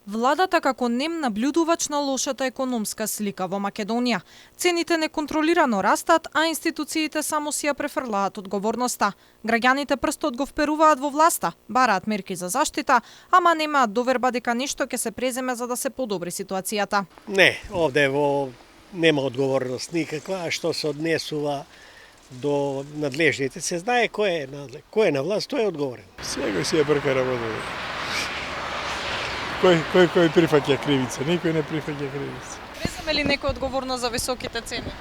Владата како нем наблюдувач на лошата економска слика во Македонија. Цените неконтролирано растат, а институциите само си ја префрлаат одговорноста. Граѓаните прстот го вперуваат во власта, бараат мерки за заштита, ама немаат доверба дека нешто ќе се преземе за да се подобри ситуацијата. Не, овде нема одговорност никаква, а што се однесува до надлежните, се знае кој е на власт, тој е одговорен. Секој си ја прекара водата. Кој прифаќа кривица? Никој не прифаќа кривица. Преземе ли некој одговорност за високите цени?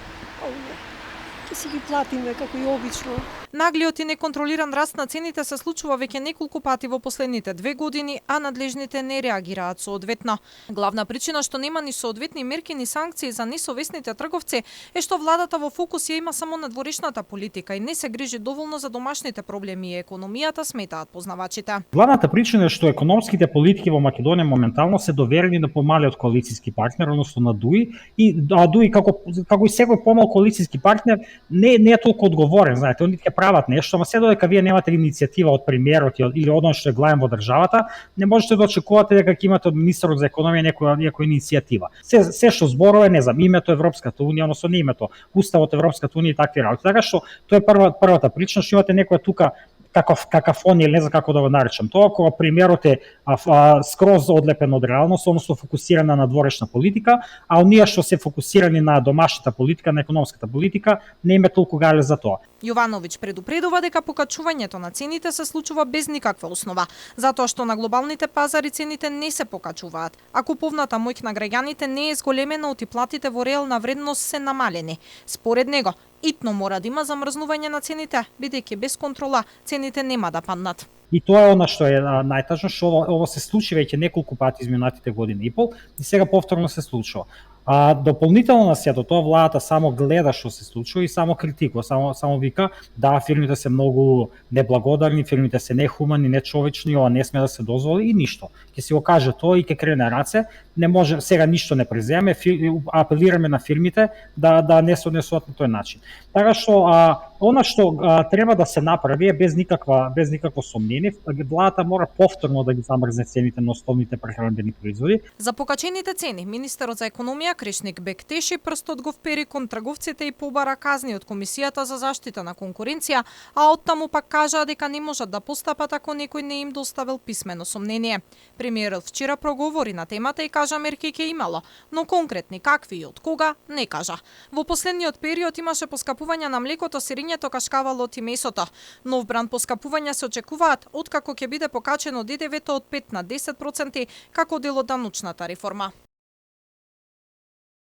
Ке си ги платиме како и обично. Наглиот и неконтролиран раст на цените се случува веќе неколку пати во последните 2 години, а надлежните не реагираат соодветно. Главна причина што нема ни соодветни мерки ни санкции за несовесните трговци е што владата во фокус ја има само надворешната политика и не се грижи доволно за домашните проблеми и економијата, сметаат познавачите. Главната причина е што економските политики во Македонија моментално се доверени на помалиот коалициски партнер, односно на ДУИ, и ДУИ како и секој помал коалициски партнер не е толку одговорен, знаете, они ќе прават нешто, ама се додека вие немате иницијатива од премиерот или од што е главен во државата, не можете да очекувате дека ќе имате од министерот за економија некоја иницијатива. Се што зборува, не знам, името Европската унија, односно не името, уставот Европската унија и такви работи. Така што тоа е првата причина што имате некоја тука какафонија, не знам како да го наречам. Тоа кога премиерот е скроз одлепен од реалност, односно фокусиран на надворешна политика, а оние што се фокусирани на домашната политика, на економската политика, не име толку гале за тоа. Јовановиќ предупредува дека покачувањето на цените се случува без никаква основа, затоа што на глобалните пазари цените не се покачуваат, а куповната моќ на граѓаните не е зголемена, оти платите во реална вредност се намалени. Според него, итно мора да има замрзнување на цените, бидејќи без контрола цените нема да паднат. И тоа е она што е најтажно, што ово се случи веќе неколку пати изминатите години и пол, и сега повторно се случува. Дополнително на сето тоа владата само гледа што се случува и само критикува, само вика да фирмите се многу неблагодарни, фирмите се нехумани, нечовечни, ова не сме да се дозволи и ништо. Ќе си го каже тоа и ќе крене раце, не може сега ништо не преземе, апелираме на фирмите да не се однесуваат на тој начин. Така што она што треба да се направи е без никакво сомнение, владата мора повторно да ги замрзне цените на основните прехранбени производи. За покачените цени министерот за економија Кришник Бектеши прстот го впери кон трговците и побара казни од Комисијата за заштита на конкуренција, а оттаму пак кажаа дека не можат да постапат ако некој не им доставил писмено сомнение. Премиерот вчера проговори на темата и кажа мерки ќе имало, но конкретни какви и од кога не кажа. Во последниот период имаше поскапување на млекото, сирењето, кашкавалот и месото. Нов бранд поскапувања се очекуваат откако ќе биде покачено ДДВ-то од 5 на 10% како дел од даночната реформа.